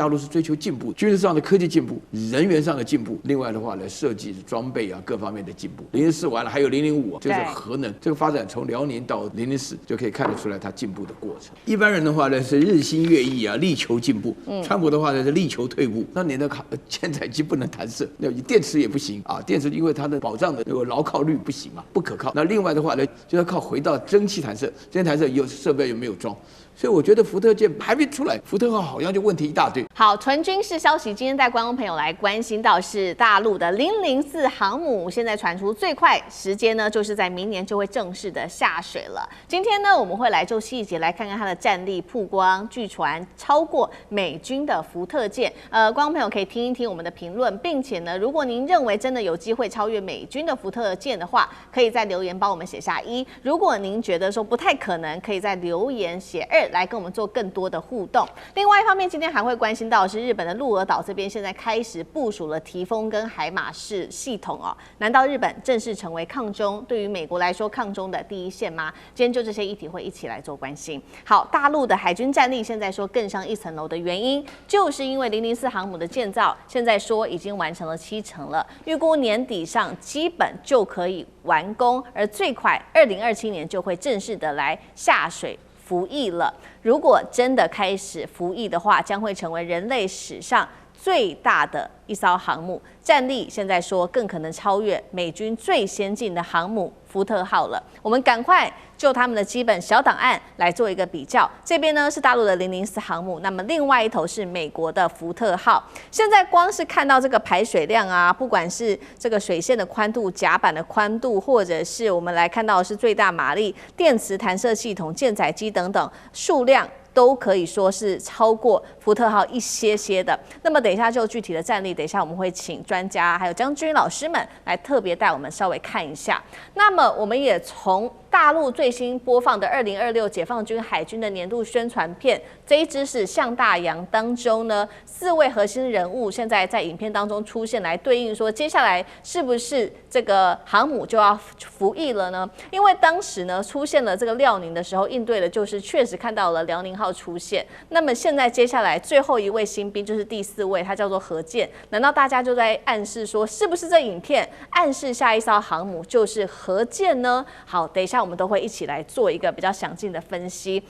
大陸是追求進步，軍事上的科技進步，人員上的進步，另外的話呢，設計裝備啊各方面的進步。004完了，還有005，就是核能这個發展，從遼寧到004就可以看得出來它進步的過程。一般人的話呢是日新月異啊，力求進步。川普的話呢是力求退步。那你的舰載機不能彈射，那電池也不行啊，電池因為它的保障的那個牢靠率不行嘛，不可靠。那另外的話呢，就要靠回到蒸汽彈射，蒸汽彈射有設備又沒有裝。所以我覺得福特艦還沒出來，福特號好像就問題一大堆。好，純軍事消息，今天帶觀眾朋友來關心到是大陸的004航母，現在傳出最快時間呢，就是在明年就會正式的下水了。今天呢，我們會來就細節來看看它的戰力曝光，據傳超過美軍的福特艦。觀眾朋友可以聽一聽我們的評論，並且呢，如果您認為真的有機會超越美軍的福特艦的話，可以在留言幫我們寫下1。如果您覺得說不太可能，可以在留言寫2。來跟我們做更多的互動。另外一方面，今天還會關心到的是日本的鹿兒島這邊現在開始部署了提豐跟海馬式系統哦。難道日本正式成為抗中對於美國來說抗中的第一線嗎？今天就這些議題會一起來做關心。好，大陸的海軍戰力現在說更上一層樓的原因，就是因為004航母的建造現在說已經完成了70%了，預估年底上基本就可以完工，而最快2027年就會正式的來下水服役了。如果真的開始服役的話，將會成為人類史上最大的一艘航母，戰力現在說更可能超越美軍最先進的航母福特號了。我們趕快就他們的基本小檔案來做一個比較。這邊呢是大陸的004航母，那麼另外一頭是美國的福特號。現在光是看到這個排水量啊，不管是這個水線的寬度、甲板的寬度，或者是我們來看到的是最大馬力、電磁彈射系統、艦載機等等數量，都可以說是超過福特號一些的。那麼等一下就具體的戰力，等一下我們會請專家還有將軍老師們來特別帶我們稍微看一下。那麼我們也從大陸最新播放的2026解放軍海軍的年度宣傳片，這一支是向大洋當中呢4位核心人物現在在影片當中出現，來對應說接下來是不是這個航母就要服役了呢？因為當時呢出現了這個遼寧的時候，應對的就是確實看到了遼寧號出現。那麼現在接下來最後一位新兵就是第4位，他叫做何健。難道大家就在暗示說，是不是這影片暗示下一艘航母就是何健呢？好，等一下我們都會一起來做一個比較詳盡的分析。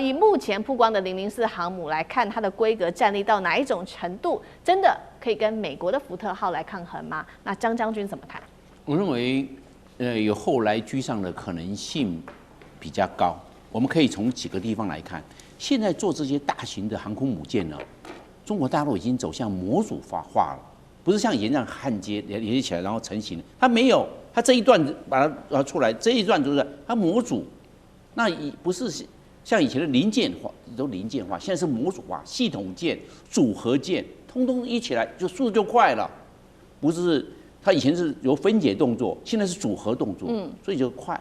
以目前曝光的004航母來看，它的規格戰力到哪一種程度，真的可以跟美國的福特號來抗衡嗎？那張將軍怎麼看？我認為，有後來居上的可能性比較高。我們可以從幾個地方來看，現在做這些大型的航空母艦呢，中國大陸已經走向模組化了，不是像以前這樣焊接連接起來然後成型，它沒有。它這一段把它出來，這一段就是它模組，那不是像以前的零件化，都零件化，現在是模組化，系統件、組合件，通通一起來就速度就快了，不是它以前是有分解動作，現在是組合動作，所以就快。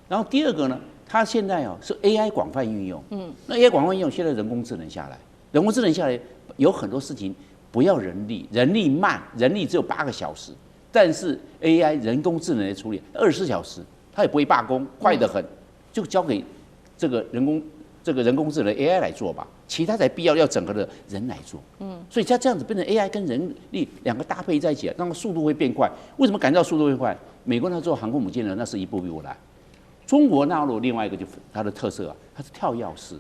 然後第二個呢，它現在是 AI 廣泛運用，那 AI 廣泛運用，現在人工智能下來，人工智能下來有很多事情不要人力，人力慢，人力只有8個小時。但是 AI 人工智能的處理24小時，它也不會罷工，快得很，就交給這個人工智能 AI 來做吧，其他才必要整合的人來做。所以它這樣子變成 AI 跟人力2個搭配在一起，那麼速度會變快。為什麼感覺到速度會快？美國那做航空母艦呢，那是一步一步來。中國大陸另外一個就它的特色啊，它是跳躍式。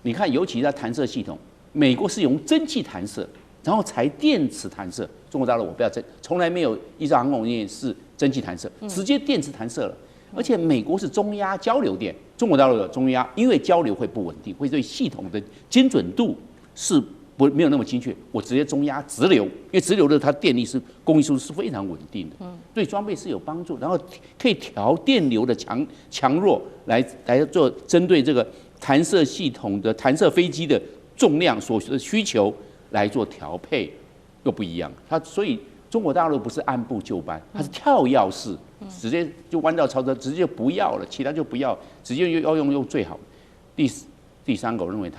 你看，尤其它彈射系統，美國是用蒸汽彈射，然後才電磁彈射。中國大陸我不要從來沒有一艘航空母艦是蒸汽彈射，直接電磁彈射了。而且美國是中壓交流電，中國大陸有中壓，因為交流會不穩定，會对系統的精準度是沒有那麼精確。我直接中壓直流，因為直流的它電力是供應速度是非常穩定的，对装備是有幫助。然後可以調電流的強弱來做針對這個彈射系統的彈射飛機的重量所需的需求來做調配。又不一樣，它所以中國大陸不是按部就班，它是跳躍式，直接就彎道超車，直接不要了，其他就不要，直接要用最好的。第三個，我認為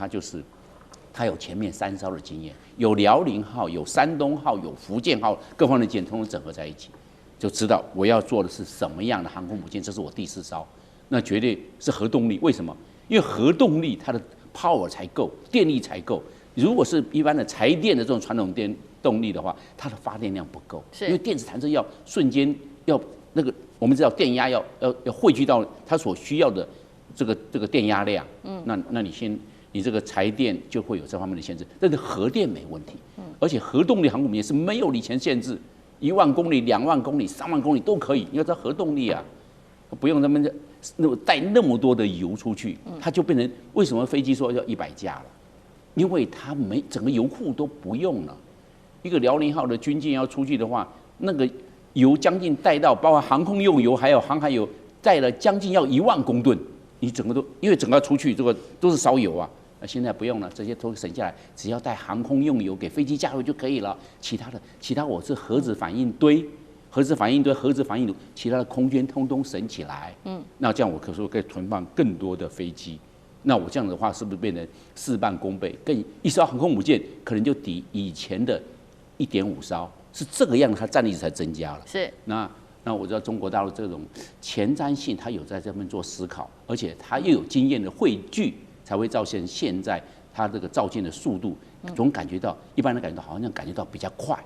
它有前面3艘的經驗，有遼寧號，有山東號，有福建號，各方的艦通通整合在一起，就知道我要做的是什麼樣的航空母艦。這是我第4艘，那絕對是核動力。為什麼？因為核動力它的 power 才夠，電力才夠。如果是一般的柴電的這種傳統電動力的話，它的發電量不夠，因為電子彈射要瞬間要那個，我們知道電壓要匯聚到它所需要的這個電壓量，那你這個柴電就會有這方面的限制，但是核電沒問題，而且核動力航空母艦是沒有里程限制，1萬公里、2萬公里、3萬公里都可以，因為它核動力啊，不用他們帶那麼多的油出去，它就变成為什麼飛機說要100架了？因為它整個油庫都不用了。一個遼寧號的軍艦要出去的話，那個油將近帶到，包括航空用油還有航海油，帶了將近要1萬公噸。你整個都因為整個要出去，這個都是燒油啊。那現在不用了，這些都省下來，只要帶航空用油給飛機加油就可以了。其他我是核子反应堆、核子反应炉，其他的空间通通省起来。那這樣我可以存放更多的飛機。那我這樣的話，是不是变成事半功倍？一艘航空母艦可能就抵以前的1.5艘，是這個樣子，它戰力才增加了。是。那我知道中國大陸這種前瞻性，它有在這邊做思考，而且它又有經驗的匯聚，才會造成現在它這個造艦的速度，總感覺到一般人感覺到好像感覺到比較快，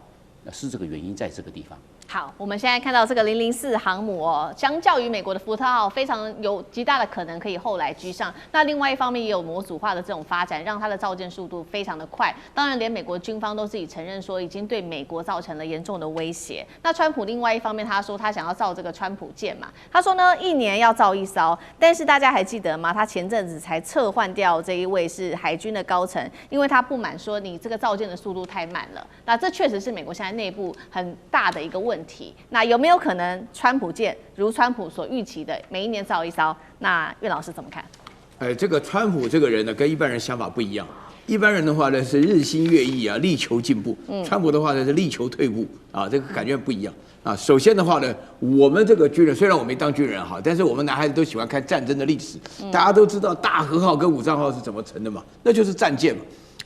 是這個原因在這個地方。好，我们现在看到这个004航母哦，相較於美國的福特號，非常有極大的可能可以後來居上。那另外一方面也有模組化的這種發展，讓它的造艦速度非常的快。當然，連美國軍方都自己承認說，已經對美國造成了嚴重的威脅。那川普另外一方面，他說他想要造這個川普艦嘛，他說呢，1年要造1艘。但是大家還記得嗎？他前陣子才撤換掉這一位是海軍的高層，因為他不滿說你這個造艦的速度太慢了。那這確實是美國現在內部很大的一個問題。那有沒有可能川普艦如川普所預期的每1年造1艘？那苑老師怎麼看？這個川普這個人呢，跟一般人想法不一樣。一般人的話呢是日新月異啊，力求進步。川普的話呢是力求退步啊，這個感覺不一樣啊。首先的話呢，我們這個軍人雖然我沒當軍人哈，但是我們男孩子都喜歡看戰爭的歷史。大家都知道大和號跟武藏號是怎麼成的嘛？那就是戰艦嘛。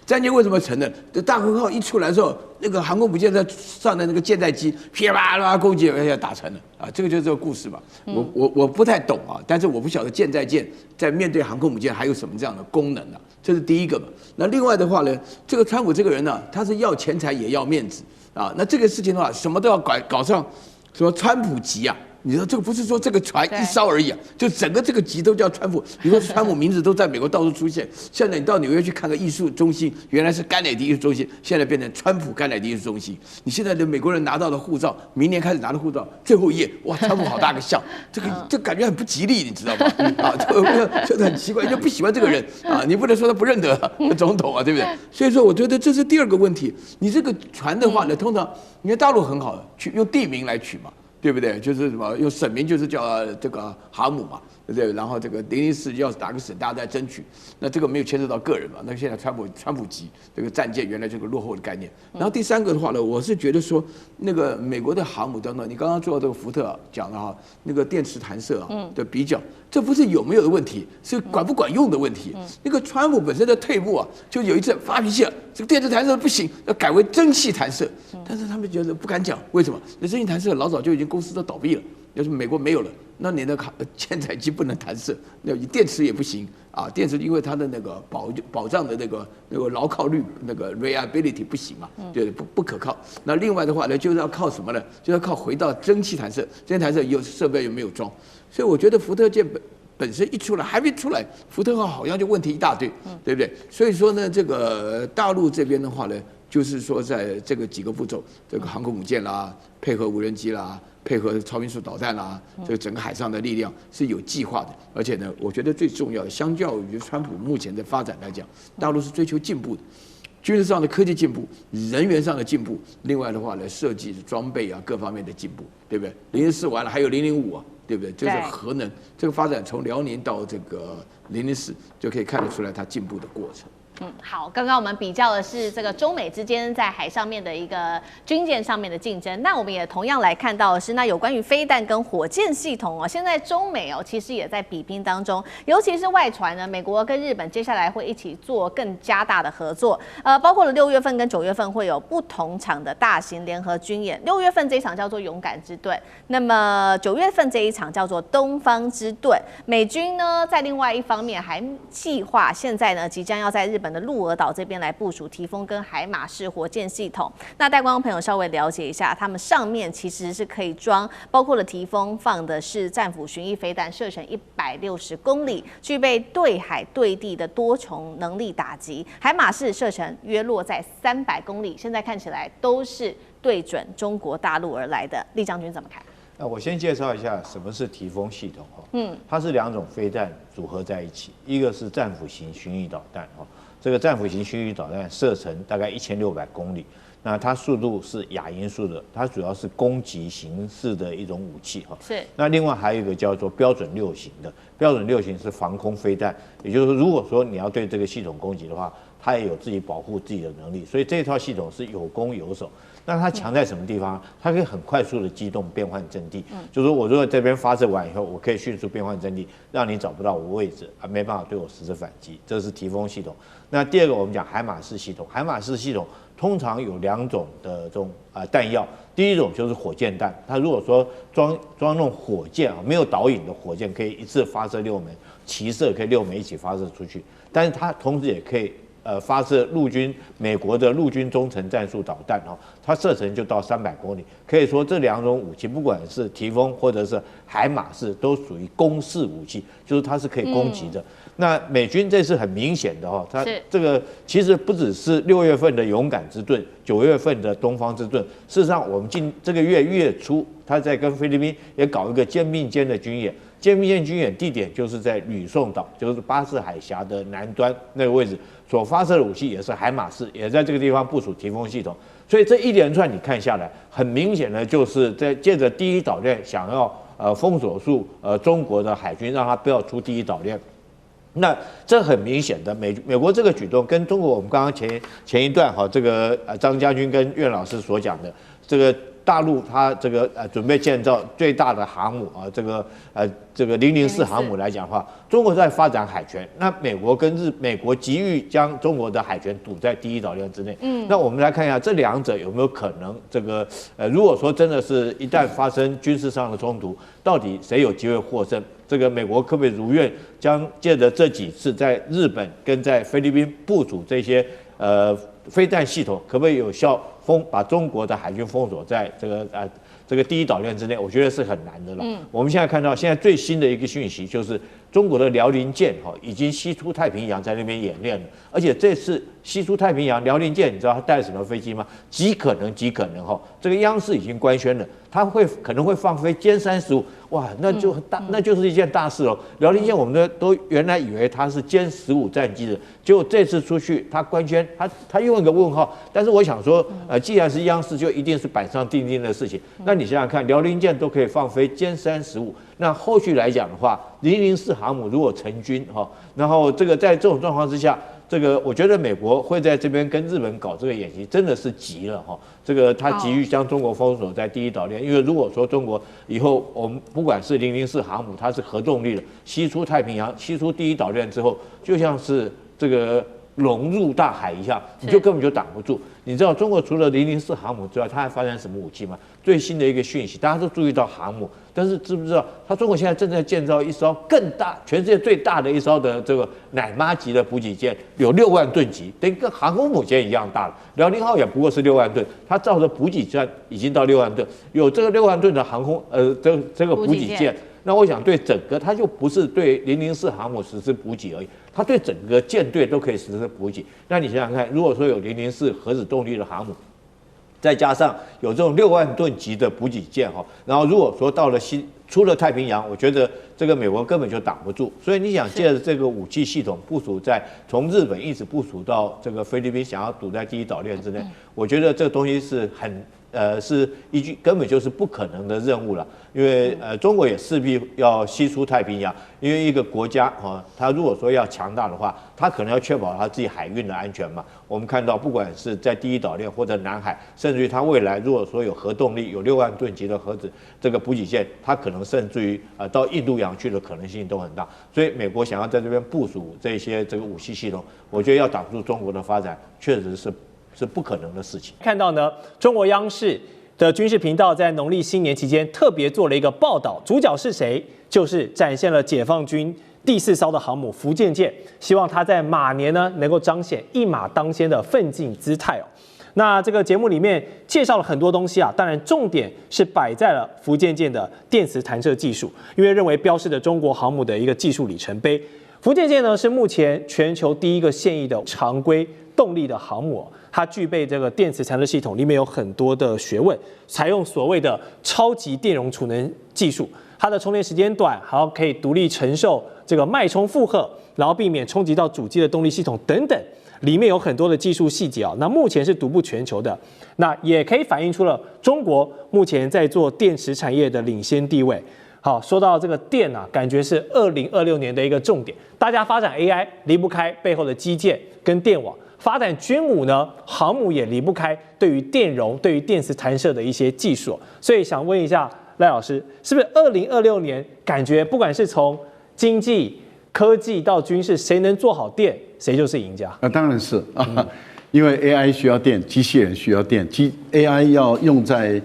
戰艦為什麼成的？這大和號一出來之後，那個航空母艦在上的那個艦載機噼里啪啦攻擊，而且打沉了啊！這個就是這個故事嘛。我不太懂啊，但是我不曉得艦載艦在面對航空母艦還有什麼這樣的功能啊？這是第一個嘛。那另外的話呢，這個川普這個人呢，他是要錢財也要面子啊。那這個事情的話，什麼都要搞上什麼川普級啊。你說這個不是說這個船1艘而已啊，就整個這個級都叫川普。你說川普名字都在美國到處出現。現在你到紐約去看個藝術中心，原來是甘乃迪藝術中心，現在變成川普甘乃迪藝術中心。你現在的美國人拿到的護照，明年開始拿的護照，最後一頁，哇，川普好大個像，這感覺很不吉利，你知道嗎？啊，這很奇怪，就不喜歡這個人啊，你不能說他不認得總統啊，對不對？所以說，我覺得這是第二個問題。你這個船的話呢，通常你看大陸很好，去用地名來取嘛。對不對？就是什麼用省名，就是叫這個航母嘛，對不對？然後這個004要是哪個省，大家在爭取，那這個沒有牽涉到個人嘛。那現在川普級這個戰艦原來這個落後的概念。然後第三個的話呢，我是覺得說那個美國的航母等等，你剛剛做這個福特講的哈，那個電磁彈射啊的比較，這不是有沒有的問題，是管不管用的問題。那個川普本身的退步啊，就有一次發脾氣了，這個電磁彈射不行，要改為蒸汽彈射，但是他們覺得不敢講，為什麼？那蒸汽彈射老早就已經公司都倒閉了，要是美國沒有了，那你的艦載機不能彈射，那電池也不行啊，電池因為它的那個保障的那個牢靠率，那個 reliability 不行嘛，就是不可靠。那另外的話呢，就是要靠什麼呢？就要靠回到蒸汽彈射，蒸汽彈射有設備又沒有裝，所以我覺得福特艦本身一出來還沒出來，福特號好像就問題一大堆，對不對？所以說呢，這個大陸這邊的話呢，就是說在這個幾個步驟，這個航空母艦啦，配合無人機啦，配合超音速導彈啦，這個整個海上的力量是有計劃的。而且呢，我覺得最重要的，相較於川普目前的發展來講，大陸是追求進步的，軍事上的科技進步，人員上的進步，另外的話呢，設計裝備啊各方面的進步，對不對？004完了還有005啊。對不對？這是核能這個發展，從遼寧到這個004，就可以看得出來它進步的過程。好，剛剛我們比較的是這個中美之間在海上面的一個軍艦上面的競爭，那我們也同樣來看到的是，那有關於飛彈跟火箭系統哦，現在中美哦其實也在比拼當中，尤其是外傳呢，美國跟日本接下來會一起做更加大的合作，包括了6月份跟9月份會有不同場的大型聯合軍演，6月份這一場叫做勇敢之盾，那麼9月份這一場叫做東方之盾，美軍呢在另外一方面還計劃現在呢即將要在日本本的鹿兒島這邊來部署提豐跟海馬式火箭系統。那帶觀眾朋友稍微了解一下，他們上面其實是可以裝，包括了提豐放的是戰斧巡弋飛彈，射程160公里，具備對海對地的多重能力打擊。海馬式射程約落在300公里，現在看起來都是對準中國大陸而來的。酈將軍怎麼看？那我先介紹一下什麼是提豐系統哈。它是2種飛彈組合在一起，一個是戰斧型巡弋導彈哈，這個戰斧型巡弋導彈射程大概1600公里，那它速度是亞音速的，它主要是攻擊形式的一種武器哈。是。那另外還有一個叫做標準6型的，標準6型是防空飛彈，也就是說，如果說你要對這個系統攻擊的話，它也有自己保護自己的能力，所以這套系統是有攻有守。那它強在什麼地方？它可以很快速的機动變換陣地，就是說我如果這邊發射完以後，我可以迅速变换陣地，讓你找不到我位置，沒辦法對我實施反擊。這是提豐系統。那第二個我們講海馬式系統，海馬式系統通常有2種的這種彈藥，第一種就是火箭彈，它如果說裝那種火箭没有導引的火箭，可以一次發射6枚，齊射可以6枚一起發射出去，但是它同时也可以。发射美國的陸軍中程戰術導彈它射程就到300公里。可以說這2種武器，不管是提豐或者是海馬式，都屬於攻勢武器，就是它是可以攻擊的。那美軍這是很明顯的它這個其實不只是6月份的勇敢之盾，9月份的東方之盾。事實上，我們這個月初，他在跟菲律賓也搞一個肩並肩的軍演。肩並肩軍演地點就是在呂宋島，就是巴士海峽的南端那個位置，所發射的武器也是海馬式，也在這個地方部署提豐系統。所以這一連串你看下來，很明顯的就是在借着第一島鏈想要封鎖住中國的海軍，讓他不要出第一島鏈。那這很明顯的美國這個舉動跟中國我們剛剛前一段這個張將軍跟苑老師所講的這個。大陸它這個準備建造最大的航母這個004航母來講的話，中國在發展海權，那美國急於將中國的海權堵在第一島鏈之內。那我們來看一下這2者有沒有可能如果說真的是一旦發生軍事上的衝突，到底誰有機會獲勝？這個美國可不可以如願將借着這幾次在日本跟在菲律賓部署這些飛彈系統，可不可以有效把中國的海軍封鎖在這個第一島鏈之內？我覺得是很難的了。我們現在看到現在最新的一個訊息就是中國的遼寧艦已經西出太平洋在那邊演練了，而且這次西出太平洋遼寧艦，你知道它帶了什麼飛機嗎？極可能這個央視已經官宣了，它可能會放飛殲35，哇，那就是一件大事了。遼寧艦我們都原來以為它是殲15戰機的，結果這次出去它官宣，它用一個問號。但是我想說，既然是央視，就一定是板上釘釘的事情。那你想想看，遼寧艦都可以放飛殲35，那後續來講的話，004航母如果成軍然後在這種狀況之下，我覺得美國會在這邊跟日本搞這個演習，真的是急了他急於將中國封鎖在第一島鏈，因為如果說中國以後我們不管是004航母，它是核動力的，西出太平洋，西出第一島鏈之後，就像是龍入大海一樣，你就根本就擋不住。你知道中國除了004航母之外，它還發展什麼武器嗎？最新的一個訊息，大家都注意到航母，但是知不知道，中國現在正在建造一艘更大、全世界最大的一艘的這個奶媽級的補給艦，有6萬噸級，等於跟航空母艦一樣大了。遼寧號也不過是6萬噸，它造的補給艦已經到6萬噸，有這個6萬噸的航空這個補給艦。那我想對整個，它就不是對004航母實施補給而已，它對整個艦隊都可以實施補給。那你想想看，如果說有004核子動力的航母，再加上有這種6萬噸級的補給艦然後如果說到了出了太平洋，我覺得這個美國根本就擋不住。所以你想借着這個武器系統部署從日本一直部署到這個菲律賓，想要堵在第一島鏈之內，我覺得這個東西是是根本就是不可能的任務了，因為中國也勢必要西出太平洋，因為一個國家它如果說要強大的話，它可能要確保它自己海運的安全嘛。我們看到，不管是在第一島鏈或者南海，甚至於它未來如果說有核動力，有6萬噸級的核子這個補給艦，它可能甚至於到印度洋去的可能性都很大。所以美國想要在這邊部署這些這個武器系統，我覺得要擋住中國的發展，確實是不可能的事情。看到呢，中國央視的軍事頻道在農曆新年期間特別做了一個報道，主角是誰？就是展現了解放軍第4艘的航母福建艦，希望它在馬年呢能夠彰顯一馬當先的奮進姿態哦。那這個節目裡面介紹了很多東西啊，當然重點是擺在了福建艦的電磁彈射技術，因為認為標示着中國航母的一個技術里程碑。福建艦呢是目前全球第一個現役的常規動力的航母，它具備這個電磁彈射系統，裡面有很多的學問，採用所謂的超級電容儲能技術，它的充電時間短，還有可以獨立承受這個脈衝負荷，然後避免衝擊到主機的動力系統等等。裡面有很多的技術細節啊，那目前是獨步全球的，那也可以反映出了中國目前在做電池產業的領先地位。好，說到這個電啊，感覺是2026年的一個重點，大家發展 AI 離不開背後的基建跟電網，發展軍武呢，航母也離不開對於電容、對於電磁彈射的一些技術。所以想問一下賴老師，是不是2026年感覺不管是從經濟、科技到軍事，誰能做好電，誰就是贏家？當然是啊，因為 AI 需要電，機器人需要電，AI 要用在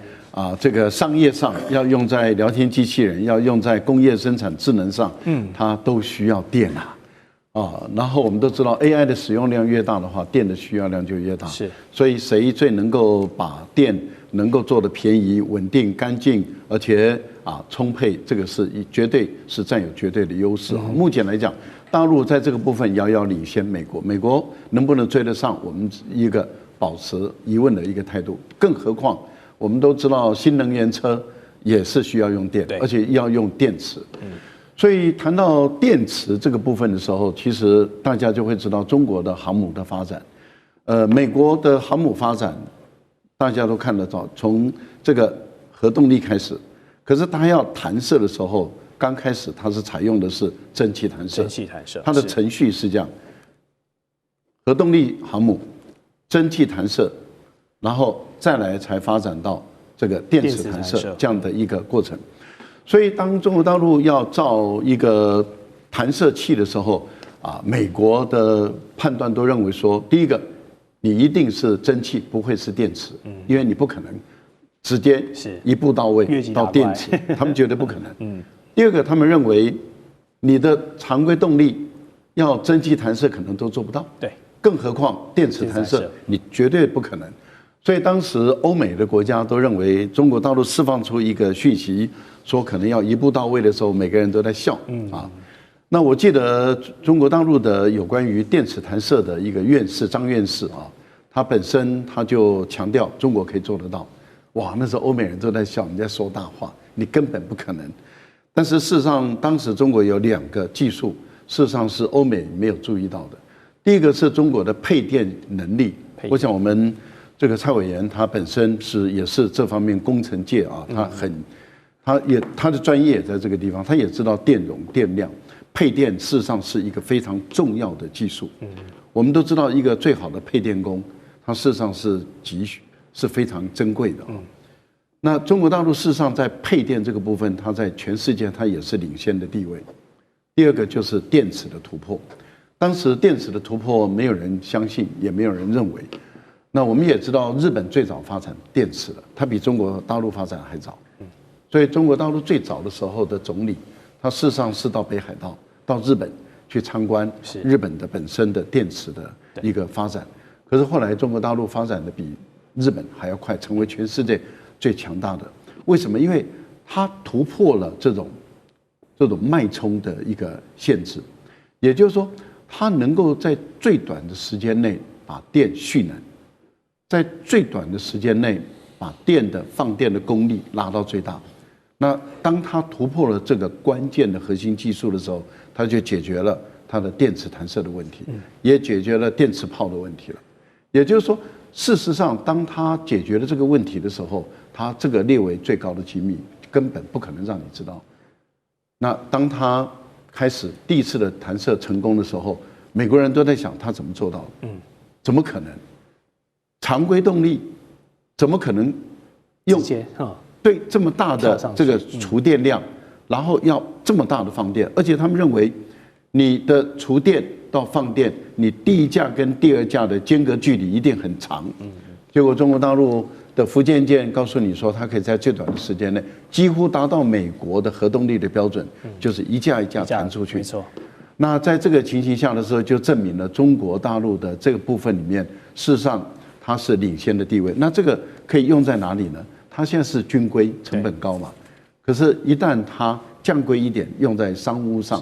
這個商業上，要用在聊天機器人，要用在工業生產智能上，它都需要電然後我們都知道 AI 的使用量越大的話，電的需要量就越大。是，所以誰最能夠把電能夠做得便宜、穩定、乾淨，而且充沛，這個是絕對是占有絕對的優勢。目前來講，大陸在這個部分遙遙領先美國，美國能不能追得上，我們一個保持疑問的一個態度。更何況我們都知道，新能源車也是需要用電，而且要用電池。所以談到電池這個部分的時候，其實大家就會知道中國的航母的發展。美國的航母發展，大家都看得到，從這個核動力開始，可是它要彈射的時候，剛開始它是採用的是蒸汽彈射。蒸汽彈射，它的程序是這樣：核動力航母、蒸汽彈射，然後再來才發展到這個電磁彈射這樣的一個過程。所以，當中國大陸要造一個彈射器的時候，美國的判斷都認為說，第一個，你一定是蒸汽，不會是電池，因為你不可能直接一步到位到電池，他們絕對不可能。第二個，他們認為你的常規動力要蒸汽彈射可能都做不到，對，更何況電磁彈射，你絕對不可能。所以當時歐美的國家都認為中國大陸釋放出一個訊息，說可能要一步到位的時候，每個人都在笑那我記得中國大陸的有關於電磁彈射的一個院士張院士他本身他就強調中國可以做得到。哇，那時候歐美人都在笑，你在說大話，你根本不可能。但是事實上，當時中國有2個技術，事實上是歐美沒有注意到的。第一個是中國的配電能力，我想我們這個蔡委員他本身也是這方面工程界他的專業也在這個地方，他也知道電容、電量、配電事實上是一個非常重要的技術。我們都知道一個最好的配電工，他事實上是非常珍貴的那中國大陸事實上在配電這個部分，它在全世界它也是領先的地位。第二個就是電池的突破，當時電池的突破沒有人相信，也沒有人認為。那我們也知道日本最早發展電池的，它比中國大陸發展還早。所以中國大陸最早的時候的總理，他事實上是到北海道、到日本去參觀日本的本身的電池的一個發展。可是後來中國大陸發展的比日本還要快，成為全世界最強大的。為什麼？因為它突破了這種脈衝的一個限制，也就是說，它能夠在最短的時間內把電蓄能，在最短的時間內把電的放電的功率拉到最大。那當它突破了這個關鍵的核心技術的時候，它就解決了它的電磁彈射的問題，也解決了電磁炮的問題了。也就是說，事實上，當它解決了這個問題的時候，它這個列為最高的機密，根本不可能讓你知道。那當它開始第一次的彈射成功的時候，美國人都在想他怎麼做到的？怎麼可能？常規動力怎麼可能用？對這麼大的這個儲電量，然後要這麼大的放電，而且他們認為你的儲電到放電，你第一架跟第二架的間隔距離一定很長。結果中國大陸的福建艦告訴你說，它可以在最短的時間內幾乎達到美國的核動力的標準，就是一架一架彈出去。沒錯。那在這個情形下的時候，就證明了中國大陸的這個部分裡面，事實上它是領先的地位。那這個可以用在哪裡呢？它現在是軍規，成本高嘛。可是，一旦它降規一點，用在商務上，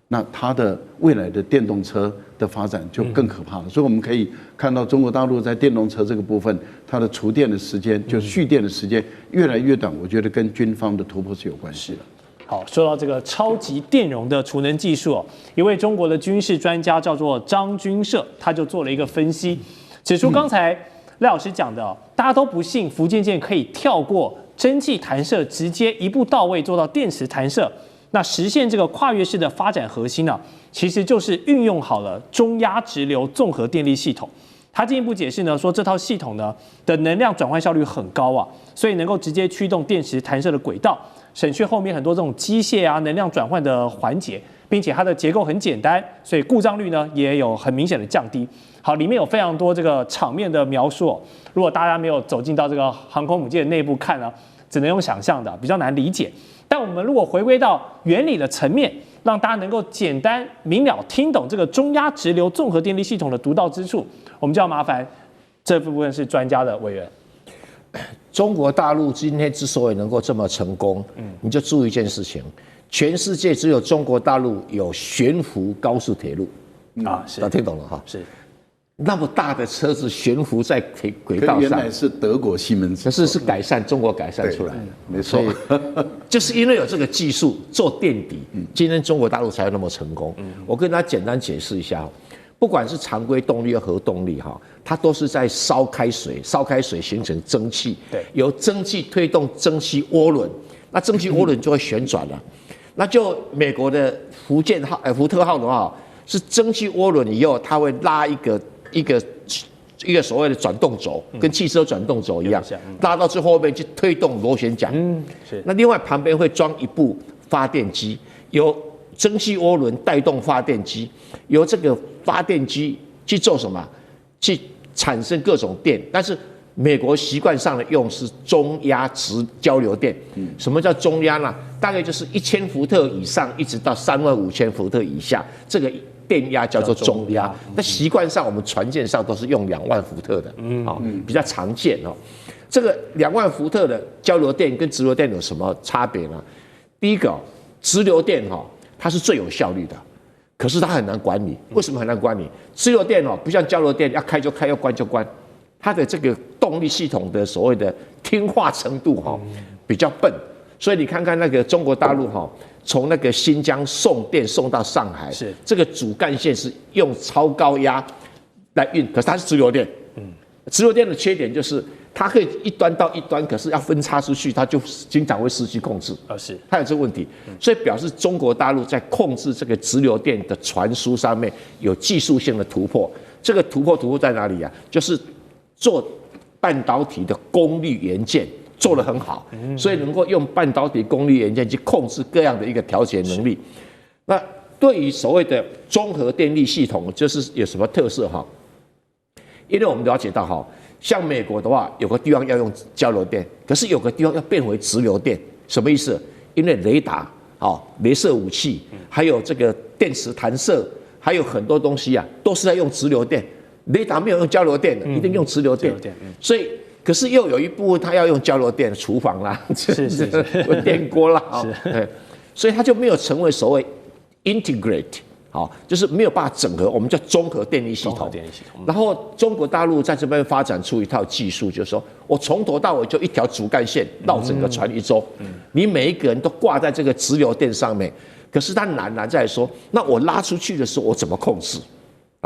那它的未來的電動車的發展就更可怕了。所以我們可以看到，中國大陸在電動車這個部分，它的儲電的時間，就蓄電的時間越來越短。我覺得跟軍方的突破是有關係的。好，說到這個超級電容的儲能技術哦，一位中國的軍事專家叫做張軍社，他就做了一個分析，指出剛才賴老師講的，大家都不信福建艦可以跳過蒸汽彈射，直接一步到位做到電磁彈射，那實現這個跨越式的發展核心呢，其實就是運用好了中壓直流綜合電力系統。他進一步解釋呢，說這套系統呢的能量轉換效率很高啊，所以能夠直接驅動電磁彈射的軌道，省去後面很多這種機械啊能量轉換的環節，並且它的結構很簡單，所以故障率呢也有很明顯的降低。好，裡面有非常多這個場面的描述哦，如果大家沒有走進到這個航空母艦的內部看呢，只能用想象的，比較難理解。但我們如果回歸到原理的層面，讓大家能夠簡單明了聽懂這個中壓直流綜合電力系統的獨到之處，我們就要麻煩這部分是專家的委員。中國大陸今天之所以能夠這麼成功，你就注意一件事情，全世界只有中國大陸有懸浮高速鐵路啊，是，大家聽懂了哈？是，那麼大的車子懸浮在軌道上，原來是德國西門子，可是改善中國改善出來的，沒錯，就是因為有這個技術做墊底，今天中國大陸才有那麼成功。我跟大家簡單解釋一下，不管是常規動力和核動力哈，它都是在燒開水形成蒸汽，對，由蒸汽推動蒸汽涡輪，那蒸汽涡輪就會旋轉了。那就美國的福特號的話，是蒸汽渦輪以後，它會拉一個所謂的轉動軸，跟汽車轉動軸一樣，拉到最後面去推動螺旋槳。是。那另外旁邊會裝一部發電機，由蒸汽渦輪帶動發電機，由這個發電機去做什麼？去產生各種電。但是美國習慣上的用是中壓直交流電。什麼叫中壓呢？大概就是1000伏特以上，一直到35000伏特以下，這個電壓叫做中壓。那習慣上我們船艦上都是用2萬伏特的，比較常見哦。這個2萬伏特的交流電跟直流電有什麼差別呢？第一個，直流電它是最有效率的，可是它很難管理。為什麼很難管理？直流電不像交流電，要開就開，要關就關。它的這個動力系統的所謂的聽話程度比較笨，所以你看看那個中國大陸從那個新疆送電送到上海，是這個主幹線是用超高壓來運，可是它是直流電。直流電的缺點就是它可以一端到一端，可是要分叉出去，它就經常會失去控制。是，它有這個問題，所以表示中國大陸在控制這個直流電的傳輸上面有技術性的突破。這個突破在哪裡啊？就是做半導體的功率元件做得很好，所以能夠用半導體功率元件去控制各樣的一個調節能力。那對於所謂的綜合電力系統，就是有什麼特色哈？因為我們了解到哈，像美國的話，有個地方要用交流電，可是有個地方要變回直流電，什麼意思？因為雷達、雷射武器，還有這個電磁彈射，還有很多東西啊，都是在用直流電。雷達沒有用交流電的，一定用直流電。所以，可是又有一部分它要用交流電，廚房啦，電鍋啦，所以它就沒有成為所謂 integrate， 就是沒有辦法整合，我們叫綜合電力系統。然後中國大陸在這邊發展出一套技術，就是說我從頭到尾就一條主幹線繞整個船一周，你每一個人都掛在這個直流電上面。可是它難在說，那我拉出去的時候我怎麼控制？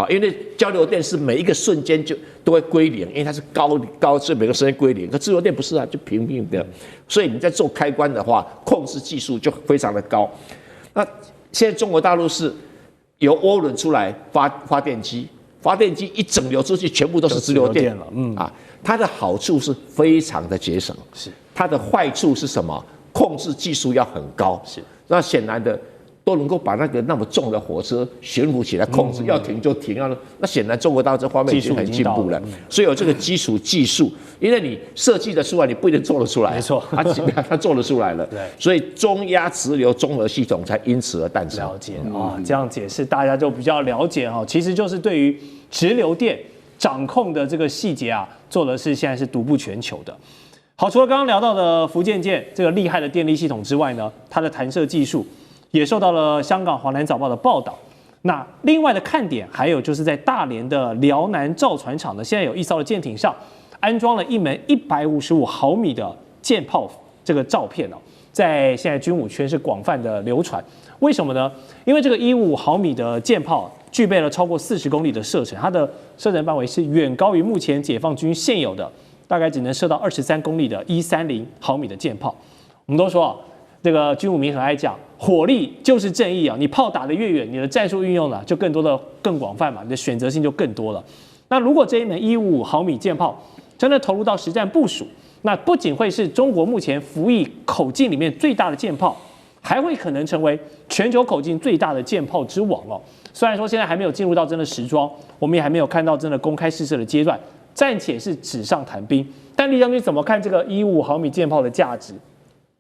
因為交流電是每一個瞬間就都會歸零，因為它是高，所以每個瞬間歸零。可直流電不是啊，就平平的。所以你在做開關的話，控制技術就非常的高。那現在中國大陸是由渦輪出來發電機，發電機一整流出去，全部都是直流電了。它的好處是非常的節省，是它的壞處是什麼？控制技術要很高。是那顯然的。都能夠把那麼重的火車懸浮起來控制，要停就停，那顯然中國大陸這方面已經很進步了，所以有這個基礎技術，因為你設計得出來，你不一定做得出來，沒錯，他做得出來了，所以中壓直流綜合系統才因此而誕生。了解啊，這樣解釋大家就比較了解哈，其實就是对於直流電掌控的這個細節啊，做的是现在是獨步全球的。好，除了剛剛聊到的福建艦這個厲害的電力系統之外呢，它的彈射技術也受到了香港《華南早報》的報道。那另外的看點還有就是在大連的遼南造船廠呢，現在有一艘的艦艇上安裝了一門155毫米的艦炮，這個照片哦，在現在軍武圈是廣泛的流傳。為什麼呢？因為這個155毫米的艦炮具備了超過40公里的射程，它的射程範圍是遠高於目前解放軍現有的，大概只能射到23公里的130毫米的艦炮。我們都說啊，這個軍武迷很愛講，火力就是正義啊！你炮打得越遠，你的戰術運用呢就更廣泛嘛，你的選擇性就更多了。那如果這一門155毫米艦炮真的投入到實戰部署，那不僅會是中國目前服役口徑裡面最大的艦炮，還會可能成為全球口徑最大的艦炮之王哦。雖然說現在還沒有進入到真的實裝，我們也還沒有看到真的公開試射的階段，暫且是紙上談兵。但李將軍怎麼看這個155毫米艦炮的價值？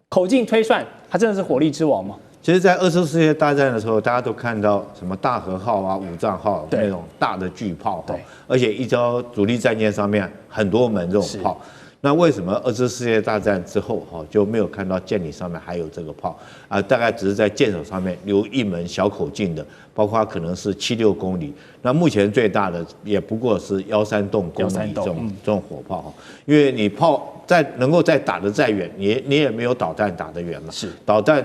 口徑推算，它真的是火力之王嗎？其實，在2次世界大戰的時候，大家都看到什麼大和號啊、武藏號那種大的巨炮，對，而且一艘主力戰艦上面很多門這種炮。那為什麼2次世界大戰之後就沒有看到艦艇上面還有這個炮啊？大概只是在艦首上面留一門小口徑的，包括可能是76公里。那目前最大的也不過是13洞公里這種火炮，因為你炮能夠再打得再遠，你也沒有導彈打得遠嘛。是導彈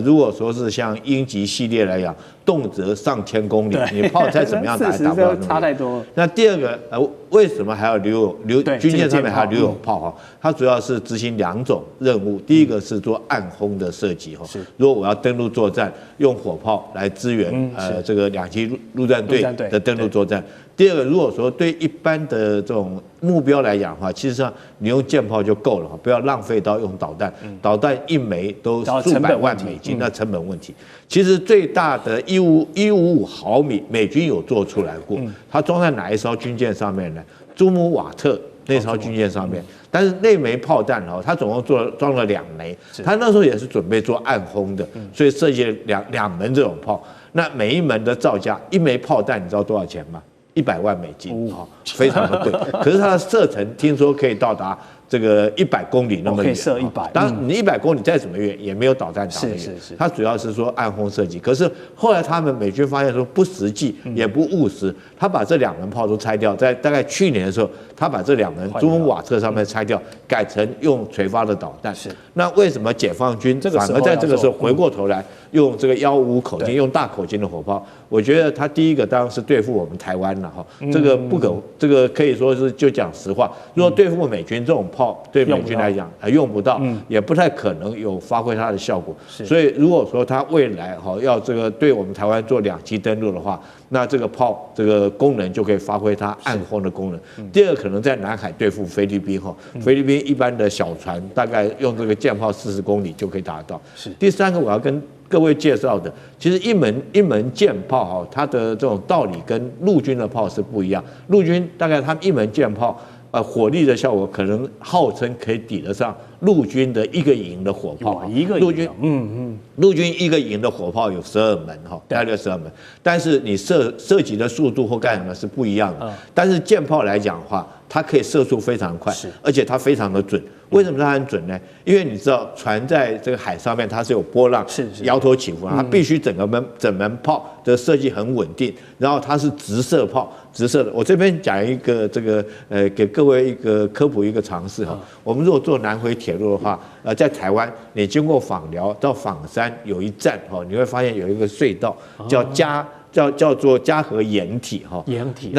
如果說是像鷹擊系列來講，動輒上千公里，你炮再怎麼樣打也打不到那麼遠。差太多了。那第二個為什麼還要軍艦上面還要留有炮它主要是執行2種任務，第一個是做暗轟的射擊如果我要登陸作戰，用火炮來支援這個2棲陸戰隊的登陸作戰。第二個，如果說對一般的這種目標來講的話，其實上你用艦炮就夠了，不要浪費到用導彈。導彈一枚都數百萬美金，那成本問題。其實最大的155毫米，美軍有做出來過，它裝在哪一艘軍艦上面呢？朱姆瓦特那艘軍艦上面。但是那枚炮彈它總共裝了2枚，它那時候也是準備做暗轟的，所以設計了兩門這種炮。那每一門的造價，一枚炮彈你知道多少錢嗎？100萬美金非常的貴。可是它的射程聽說可以到達這個100公里那麼遠，可以射100。當然你100公里再怎麼遠，也沒有導彈打得遠。它主要是說暗轟射擊。可是後來他們美軍發現說不實際，也不務實，他把這2門炮都拆掉。在大概去年的時候，他把這2門朱姆瓦特上面拆掉，改成用垂發的導彈。那為什麼解放軍反而在這個時候回過頭來用這個155口徑，用大口徑的火炮？我覺得他第一個當然是對付我們台灣了這個這個可以說是就講實話。如果對付美軍這種炮，對美軍來講還用不到，也不太可能有發揮它的效果。所以如果說他未來要這個對我們台灣做2棲登陸的話，那這個炮這個功能就可以發揮它暗轟的功能。第二個可能在南海對付菲律賓菲律賓一般的小船大概用這個艦炮40公里就可以打得到。第三個我要跟各位介紹的，其實一門艦炮它的這種道理跟陸軍的炮是不一樣。陸軍大概他們一門艦炮火力的效果可能號稱可以抵得上陸軍的一個營的火炮。陸軍一個營的火炮有12門大概12門，但是你射擊的速度或幹什麼是不一樣的。但是艦炮來講的話，它可以射速非常快，而且它非常的準。為什麼它很準呢？因為你知道船在這個海上面它是有波浪，搖頭起伏，它必須整門炮的設計很穩定，然後它是直射炮，直射的。我這邊講一個這個給各位一個科普一個常識我們如果坐南迴鐵路的話，在台灣你經過枋寮到枋山有一站你會發現有一個隧道叫做嘉禾掩體掩體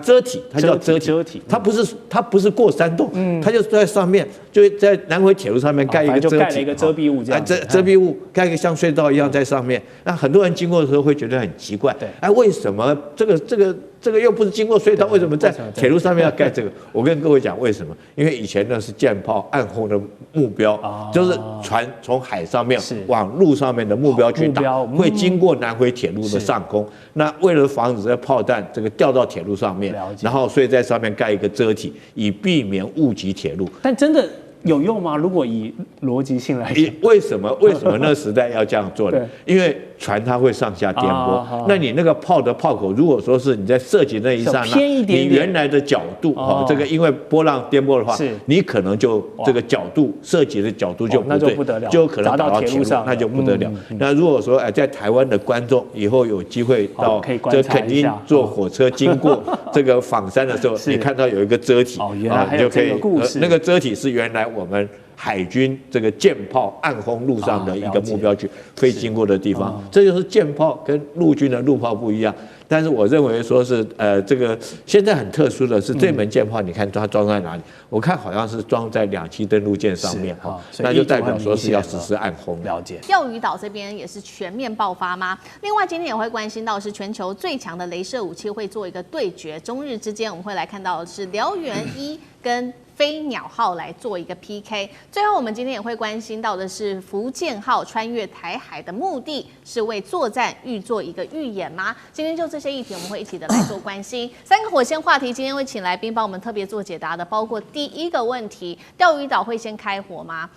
遮體，它叫遮體，它不是過山洞，它就在上面，就在南迴鐵路上面蓋一個遮體，蓋了一個遮蔽物這樣，遮蔽物蓋一個像隧道一樣在上面。那很多人經過的時候會覺得很奇怪，為什麼這個這個又不是經過隧道，為什麼在鐵路上面要蓋這個？我跟各位講為什麼？因為以前那是艦炮暗轟的目標，就是船從海上面往路上面的目標去打，會經過南迴鐵路的上空。那為了防止這個炮彈這個掉到鐵路上面，然後所以在上面蓋一個遮體，以避免誤擊鐵路。但真的有用嗎？如果以邏輯性來講，為什麼那個時代要這樣做呢？因為船它會上下顛簸，那你那個炮的炮口，如果說是你在射擊那一剎那，你原來的角度這個因為波浪顛簸的話，你可能就這個角度射擊的角度就不對，就可能打到鐵路上，那就不得了。那如果說在台灣的觀眾以後有機會到這墾丁坐火車經過這個枋山的時候，你看到有一個遮體啊，你就可以那個遮體是原來我們海軍這個艦炮暗轟路上的一個目標區飛經過的地方，這就是艦炮跟陸軍的陸炮不一樣。但是我認為說是這個現在很特殊的是這門艦炮，你看它裝在哪裡？我看好像是裝在2棲登陸艦上面哈，那就代表說是要實施暗轟。了解。釣魚島這邊也是全面爆發嗎？另外今天也會關心到是全球最強的雷射武器會做一個對決，中日之間我們會來看到的是燎原1跟飛鳥號來做一個 PK。最後我們今天也會關心到的是福建號穿越台海的目的是為作戰預做一個預演嗎？今天就這些議題我們會一起的來做關心。3個火線話題今天會請來賓幫我們特別做解答的，包括第一個問題，釣魚島會先開火嗎？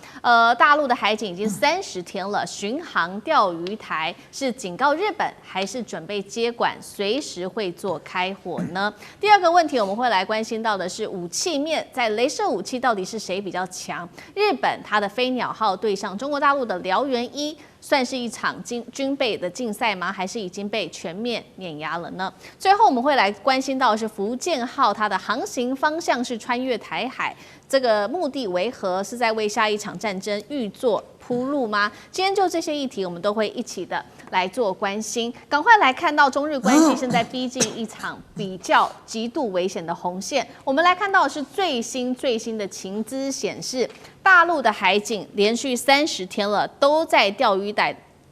大陸的海警已經30天了，巡航釣魚台是警告日本，還是準備接管，隨時會做開火呢？第二個問題我們會來關心到的是武器面，在雷射武器到底是誰比較強？日本它的飛鳥號對上中國大陸的燎原1，算是一場軍備的競賽嗎？還是已經被全面碾壓了呢？最後我們會來關心到的是福建號，它的航行方向是穿越台海，這個目的為何？是在為下一場戰爭預做鋪路嗎？今天就這些議題，我們都會一起的來做關心。趕快來看到中日關係現在逼近一場比較極度危險的紅線。我們來看到的是最新的情資顯示，大陸的海警連續30天了，都在釣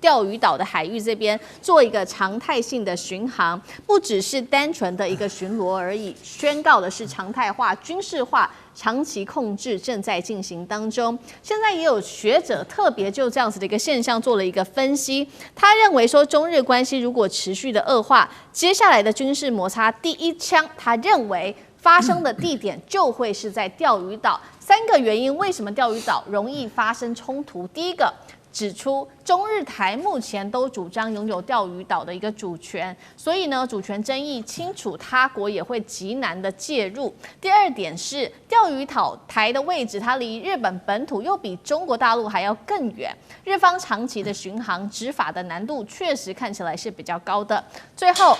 魚島的海域這邊做一個常態性的巡航，不只是單純的一個巡邏而已，宣告的是常態化、軍事化、長期控制正在進行當中。現在也有學者特別就這樣子的一個現象做了一個分析，他認為說中日關係如果持續的惡化，接下來的軍事摩擦第一槍，他認為發生的地點就會是在釣魚島。3個原因，為什麼釣魚島容易發生衝突？第一個，指出中日台目前都主張擁有釣魚島的一個主權，所以呢，主權爭議清楚，他國也會極難的介入。第二點是釣魚島台的位置，它離日本本土又比中國大陸還要更遠，日方長期的巡航執法的難度確實看起來是比較高的。最後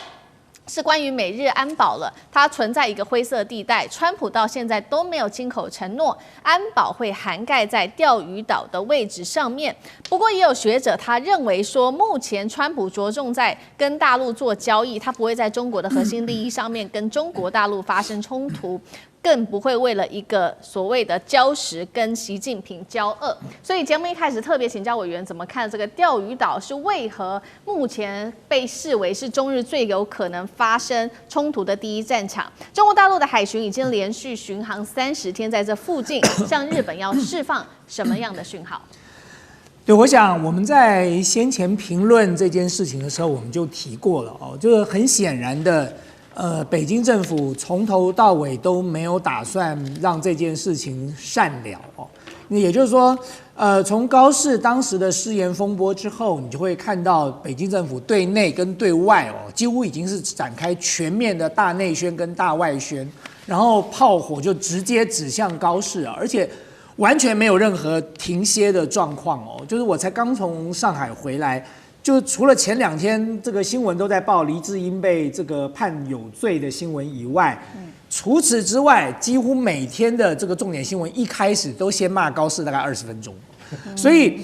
是關於美日安保了，它存在一個灰色地帶，川普到現在都沒有親口承諾安保會涵蓋在釣魚島的位置上面。不過也有學者他認為說，目前川普着重在跟大陸做交易，他不會在中國的核心利益上面跟中國大陸發生衝突，更不會為了一個所謂的礁石跟習近平交惡。所以節目一開始特別請教委員怎麼看這個釣魚島是為何目前被視為是中日最有可能發生衝突的第一戰場？中國大陸的海巡已經連續巡航30天，在這附近向日本要釋放什麼樣的訊號？對，我想我們在先前評論這件事情的時候，我們就提過了哦，就是很顯然的，北京政府從頭到尾都沒有打算讓這件事情善了哦。也就是說，從高市當時的失言風波之後，你就會看到北京政府對內跟對外哦，幾乎已經是展開全面的大內宣跟大外宣，然後炮火就直接指向高市啊，而且完全沒有任何停歇的狀況哦。就是我才剛從上海回來，就除了前2天這個新聞都在報黎智英被這個判有罪的新聞以外，除此之外，幾乎每天的這個重點新聞一開始都先罵高市大概20分鐘。所以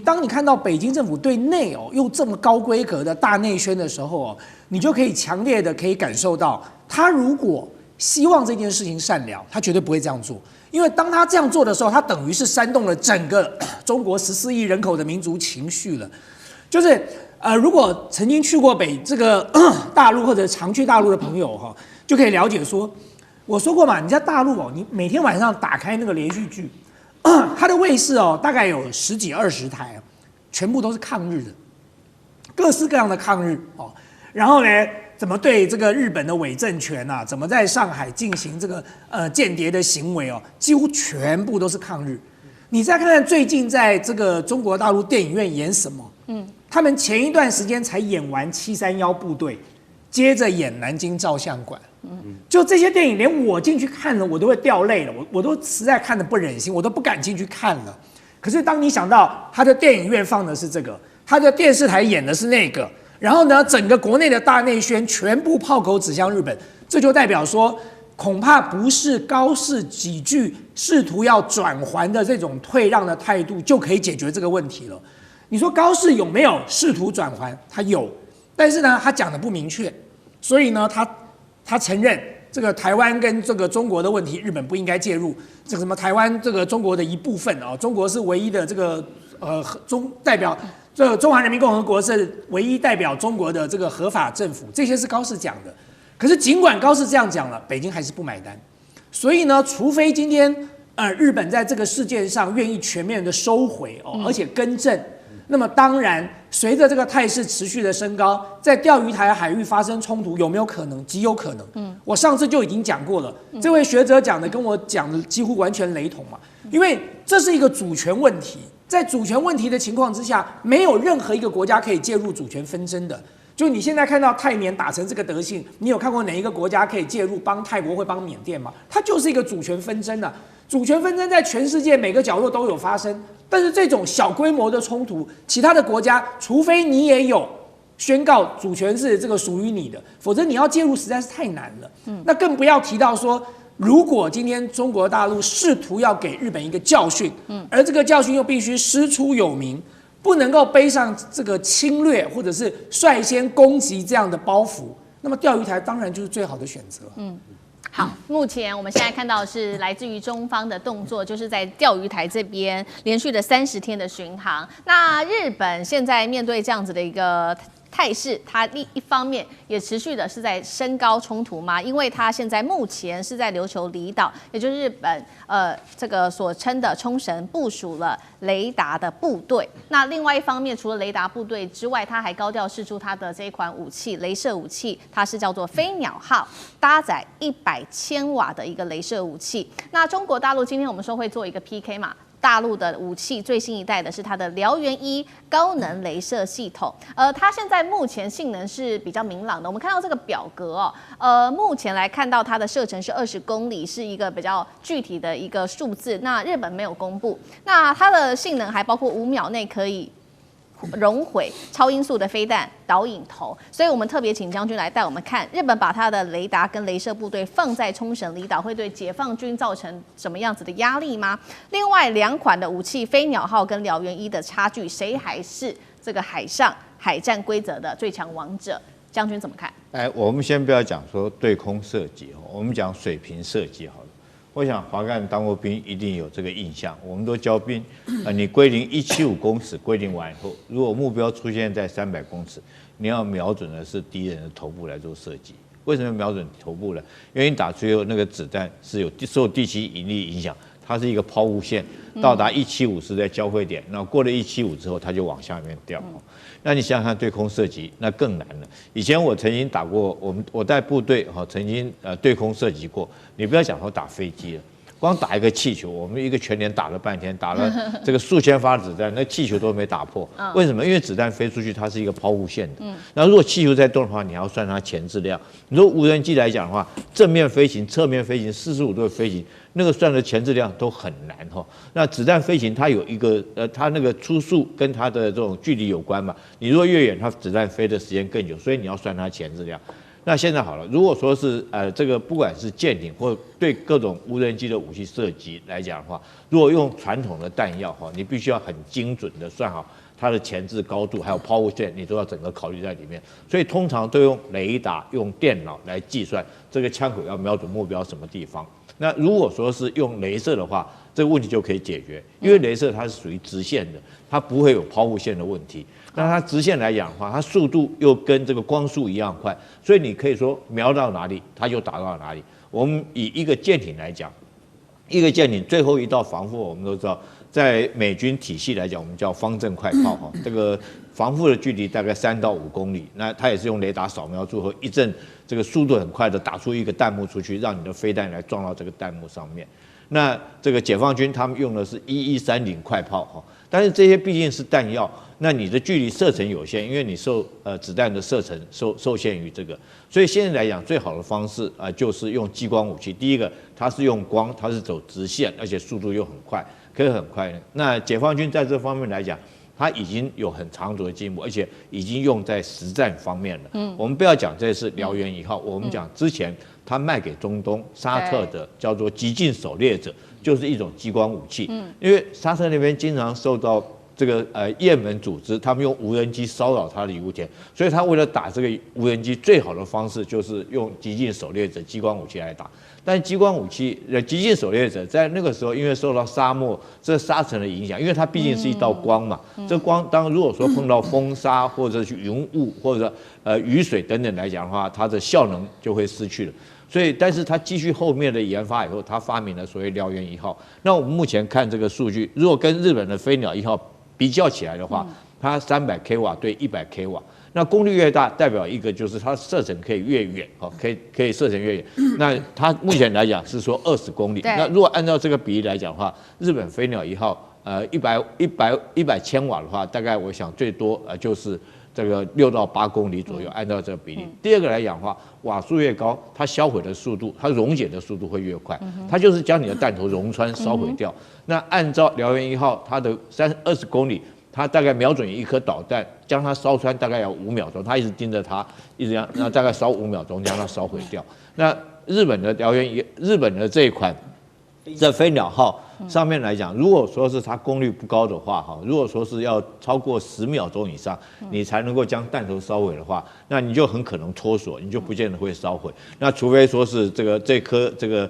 當你看到北京政府對內哦又這麼高規格的大內宣的時候哦，你就可以強烈的可以感受到，他如果希望這件事情善了，他絕對不會這樣做。因為當他這樣做的時候，他等於是煽動了整個中國14億人口的民族情緒了。就是如果曾經去過這個大陸或者常去大陸的朋友哈，就可以了解說，我說過嘛，你在大陸哦，你每天晚上打開那個連續劇，它的衛視哦，大概有10幾20台，全部都是抗日的，各式各樣的抗日哦。然後呢，怎麼對這個日本的偽政權啊，怎麼在上海進行這個間諜的行為哦，幾乎全部都是抗日。你再看看最近在這個中國大陸電影院演什麼？他們前一段時間才演完731部隊，接着演南京照相館。就這些電影，連我進去看了，我都會掉淚了，我都實在看得不忍心，我都不敢進去看了。可是當你想到他的電影院放的是這個，他的電視台演的是那個，然後呢，整個國內的大內宣全部炮口指向日本，這就代表說，恐怕不是高市幾句試圖要轉圜的這種退讓的態度就可以解決這個問題了。你說高市有沒有試圖轉圜？他有，但是呢，他講的不明確，所以呢，他承認這個台灣跟這個中國的問題，日本不應該介入。這個什麼台灣這個中國的一部分啊，中國是唯一的這個代表，這個中華人民共和國是唯一代表中國的這個合法政府，這些是高市講的。可是儘管高市這樣講了，北京還是不買單。所以呢，除非今天日本在這個事件上願意全面的收回哦，而且更正。那麼當然，隨着這個態勢持續的升高，在釣魚台海域發生衝突有沒有可能？極有可能。我上次就已經講過了，這位學者講的跟我講的幾乎完全雷同嘛。因為這是一個主權問題，在主權問題的情況之下，沒有任何一個國家可以介入主權紛爭的。就你現在看到泰緬打成這個德性，你有看過哪一個國家可以介入幫泰國或幫緬甸嗎？它就是一個主權紛爭啊。主權紛爭在全世界每個角落都有發生。但是這種小規模的衝突，其他的國家，除非你也有宣告主權是這個屬於你的，否則你要介入實在是太難了。那更不要提到說，如果今天中國大陸試圖要給日本一個教訓，而這個教訓又必須師出有名，不能夠背上這個侵略或者是率先攻擊這樣的包袱，那麼釣魚台當然就是最好的選擇。好，目前我們現在看到的是來自於中方的動作，就是在釣魚台這邊連續的30天的巡航。那日本現在面對這樣子的一個態勢，它一方面也持續的是在升高衝突嘛，因為它現在目前是在琉球離島，也就是日本這個所稱的冲繩部署了雷達的部隊。那另外一方面，除了雷達部隊之外，它還高調釋出它的這一款武器，雷射武器，它是叫做飛鳥號，搭載100千瓦的一個雷射武器。那中國大陸今天我們說會做一個 PK 嘛。大陸的武器最新一代的是它的燎原1高能雷射系統，它現在目前性能是比較明朗的。我們看到這個表格哦，目前來看到它的射程是20公里，是一個比較具體的一個數字。那日本沒有公布，那它的性能還包括5秒內可以熔毀超音速的飛彈導引頭，所以我們特別請將軍來帶我們看日本把它的雷達跟雷射部隊放在沖繩離島，會對解放軍造成什麼樣子的壓力嗎？另外2款的武器飛鳥號跟燎原1的差距，誰還是這個海上海戰規則的最強王者？將軍怎麼看？我們先不要講說對空射擊，我們講水平射擊好了。我想華幹當過兵，一定有這個印象。我們都教兵，你歸零175公尺，歸零完以後，如果目標出現在300公尺，你要瞄準的是敵人的頭部來做射擊。為什麼瞄準頭部呢？因為你打出以後，那個子彈是有受地心引力影響，它是一個拋物線，到達175是在交匯點，那過了175之後，它就往下面掉。那你想想看，對空射擊那更難了。以前我曾經打過，我帶部隊曾經對空射擊過。你不要講說打飛機了，光打一個氣球，我們一個全連打了半天，打了這個數千發子彈，那氣球都沒打破。為什麼？因為子彈飛出去，它是一個拋物線的。那如果氣球在動的話，你還要算它前置量。你說無人機來講的話，正面飛行、側面飛行、45度的飛行，那個算的前置量都很難哈。那子彈飛行它有一個它那個初速跟它的這種距離有關嘛。你如果越遠，它子彈飛的時間更久，所以你要算它前置量。那現在好了，如果說是這個不管是艦艇或對各種無人機的武器射擊來講的話，如果用傳統的彈藥哈，你必須要很精準的算好它的前置高度，還有拋物線，你都要整個考慮在裡面。所以通常都用雷達、用電腦來計算這個槍口要瞄準目標什麼地方。那如果說是用雷射的話，這個問題就可以解決，因為雷射它是屬於直線的，它不會有拋物線的問題。那它直線來講的話，它速度又跟這個光速一樣快，所以你可以說瞄到哪裡，它就打到哪裡。我們以一個艦艇來講，一個艦艇最後一道防護，我們都知道，在美軍體系來講，我們叫方陣快炮哈，這個防護的距離大概3到5公里，那它也是用雷達掃描之後，一陣這個速度很快的打出一個彈幕出去，讓你的飛彈來撞到這個彈幕上面。那這個解放軍他們用的是1130快炮哈，但是這些畢竟是彈藥，那你的距離射程有限，因為你子彈的射程受限於這個，所以現在來講最好的方式就是用激光武器。第一個，它是用光，它是走直線，而且速度又很快，可以很快。那解放軍在這方面來講，它已經有很長足的進步，而且已經用在實戰方面了。我們不要講這是燎原1號，我們講之前他賣給中東沙特的叫做極近狩獵者，就是一種激光武器。因為沙特那邊經常受到這個也門組織，他們用無人機騷擾他的油田，所以他為了打這個無人機，最好的方式就是用極近狩獵者激光武器來打。但激光武器极近狩獵者在那個時候，因為受到沙漠這沙塵的影響，因為它畢竟是一道光嘛，這光當如果說碰到風沙或者是雲霧或者雨水等等來講的話，它的效能就會失去了。所以，但是他繼續後面的研發以後，他發明了所謂燎原1號。那我們目前看這個數據，如果跟日本的飛鳥1號比較起來的話，它300 kW 對100 kW，那功率越大，代表一個就是它射程可以越遠，可以射程越遠。那它目前來講是說20公里。那如果按照這個比例來講的話，日本飛鳥1號100千瓦的話，大概我想最多就是這個6到8公里左右，按照這個比例。第二個來講的話，瓦數越高，它銷毀的速度，它溶解的速度會越快，它就是將你的彈頭溶穿燒毀掉。那按照燎原1號，它的20公里，它大概瞄準一顆導彈，將它燒穿大概要5秒鐘，它一直盯着它，一直讓那大概燒5秒鐘，將它燒毀掉。那日本的這一款這飛鳥號上面來講，如果說是它功率不高的話，哈，如果說是要超過10秒鐘以上，你才能夠將彈頭燒毀的話，那你就很可能脫鎖，你就不見得會燒毀。那除非說是這顆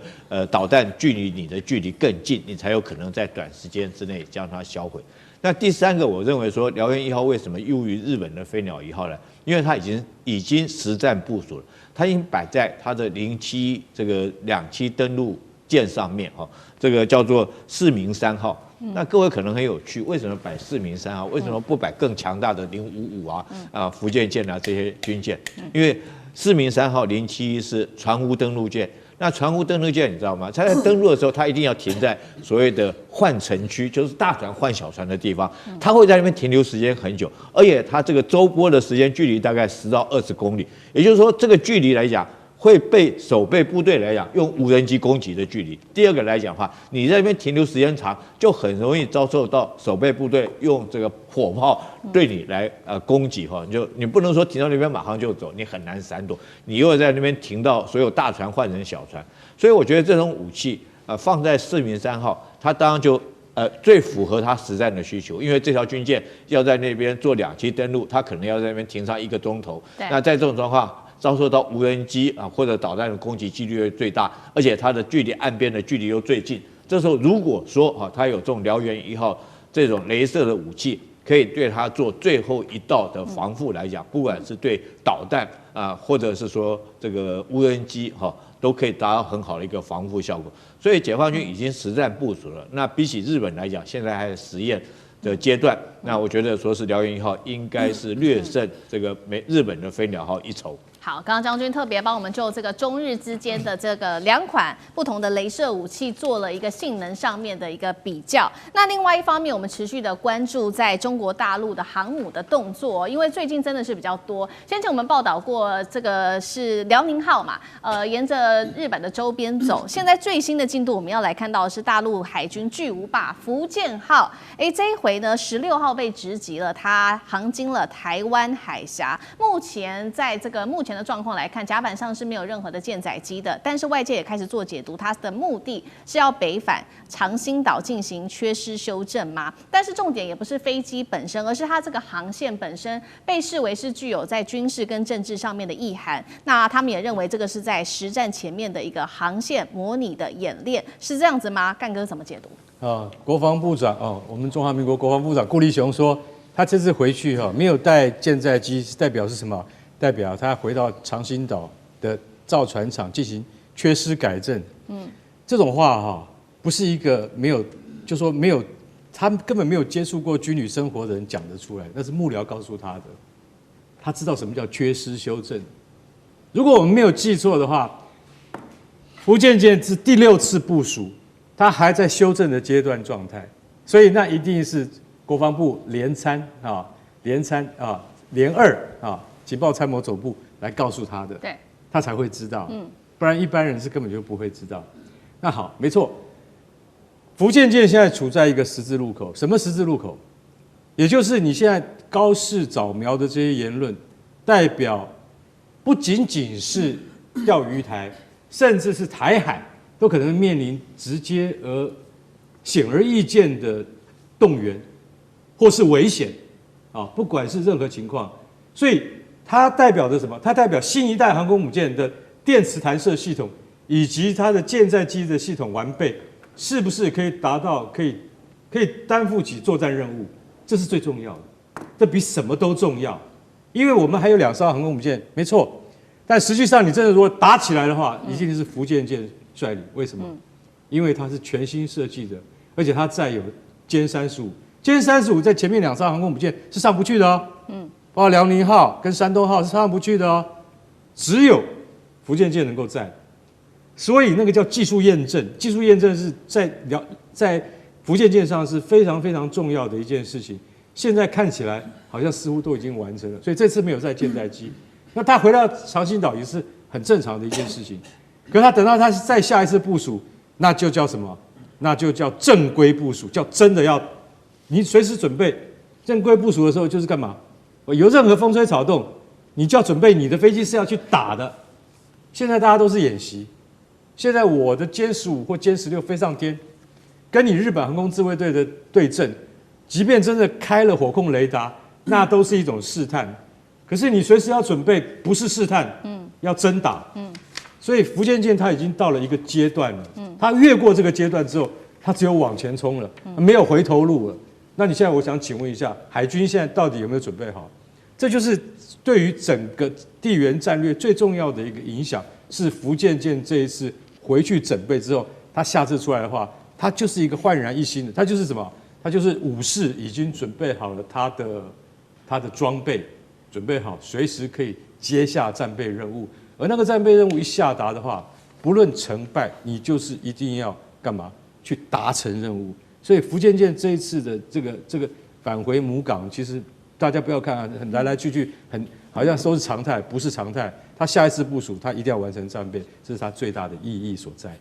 導彈距離你的距離更近，你才有可能在短時間之內將它銷毀。那第三個，我認為說燎原1號為什麼優於日本的飛鳥1號呢？因為它已經實戰部署了，它已經擺在它的07這個2棲登陸艦上面哈，這個叫做世明3號。那各位可能很有趣，為什麼擺世明3號？為什麼不擺更強大的055福建艦這些軍艦？因為世明3號07是船塢登陸艦。那船塢登陸艦你知道嗎？它在登陸的時候，它一定要停在所謂的換乘區，就是大船換小船的地方。它會在那邊停留時間很久，而且它這個周波的時間距離大概10到20公里，也就是說這個距離來講，會被守備部隊來講用無人機攻擊的距離。第二個來講的話，你在那邊停留時間長，就很容易遭受到守備部隊用這個火炮對你來攻擊哈。你不能說停到那邊馬上就走，你很難閃躲。你又在那邊停到所有大船換成小船，所以我覺得這種武器放在世明3號，它當然就最符合它實戰的需求，因為這條軍艦要在那邊做2棲登陸，它可能要在那邊停上1個鐘頭。那在這種狀況，遭受到無人機或者導彈的攻擊幾率最大，而且它的距離岸邊的距離又最近。這時候如果說它有這種燎原1號這種雷射的武器，可以對它做最後一道的防護來講，不管是對導彈或者是說這個無人機都可以達到很好的一個防護效果。所以解放軍已經實戰部署了。那比起日本來講，現在還是實驗的階段，那我覺得說是燎原1號應該是略勝這個日本的飛鳥號一籌。好，剛剛將軍特別幫我們就這個中日之間的這個2款不同的雷射武器做了一個性能上面的一個比較。那另外一方面，我們持續的關注在中國大陸的航母的動作，因為最近真的是比較多。先前我們報道過，這個是遼寧號嘛，沿着日本的周邊走。現在最新的進度，我們要來看到的是大陸海軍巨無霸福建號。這一回呢，16號被直擊了，它航經了台灣海峽。目前前的狀況來看，甲板上是沒有任何的艦載機的，但是外界也開始做解讀，它的目的是要北返長興島進行缺失修正嗎？但是重點也不是飛機本身，而是它這個航線本身被視為是具有在軍事跟政治上面的意涵。那他們也認為這個是在實戰前面的一個航線模擬的演練，是這樣子嗎？幹哥怎麼解讀？國防部長我們中華民國國防部長顧立雄說，他這次回去沒有帶艦載機，代表是什麼？代表他回到長興島的造船廠進行缺失改正。這種話不是一個沒有，就說沒有，他根本沒有接觸過軍旅生活的人講得出來，那是幕僚告訴他的。他知道什麼叫缺失修正。如果我們沒有記錯的話，福建艦是第6次部署。它還在修正的階段狀態，所以那一定是國防部聯參聯2情報參謀總部來告訴他的，對，他才會知道，不然一般人是根本就不會知道。那好，沒錯，福建艦現在處在一個十字路口，什麼十字路口？也就是你現在高市早苗的這些言論，代表不僅僅是釣魚台，甚至是台海。都可能面臨直接而顯而易見的動員，或是危險，不管是任何情況，所以它代表着什麼？它代表新一代航空母艦的電磁彈射系統以及它的艦載機的系統完備，是不是可以達到可以擔負起作戰任務？這是最重要的，這比什麼都重要，因為我們還有2艘航空母艦，沒錯，但實際上你真的如果打起來的話，一定是福建艦率領，為什麼？因為它是全新設計的，而且它載有歼35，歼35在前面2艘航空母艦是上不去的哦，包括遼寧號跟山東號是上不去的哦，只有福建艦能夠載，所以那個叫技術驗證，技術驗證是在福建艦上是非常非常重要的一件事情。現在看起來好像似乎都已經完成了，所以這次沒有載艦載機，那他回到長興島也是很正常的一件事情。可是他等到他再下一次部署，那就叫什麼？那就叫正規部署，叫真的要你隨時準備。正規部署的時候就是幹嘛？有任何風吹草動，你就要準備你的飛機是要去打的。現在大家都是演習，現在我的歼15或歼16飛上天，跟你日本航空自衛隊的對陣，即便真的開了火控雷達，那都是一種試探。可是你隨時要準備，不是試探，要真打。所以福建艦它已經到了一個階段了，它越過這個階段之後，它只有往前衝了，沒有回頭路了。那你現在我想請問一下，海軍現在到底有沒有準備好？這就是對於整個地緣戰略最重要的一個影響，是福建艦這一次回去整備之後，它下次出來的話，它就是一個煥然一新的，它就是什麼？它就是武士已經準備好了他的裝備，準備好隨時可以接下戰備任務。而那個戰備任務一下達的話，不論成敗，你就是一定要幹嘛？去達成任務。所以福建艦這一次的這個返回母港，其實大家不要看很來來去去，好像都是常態，不是常態。它下一次部署，它一定要完成戰備，這是它最大的意義所在。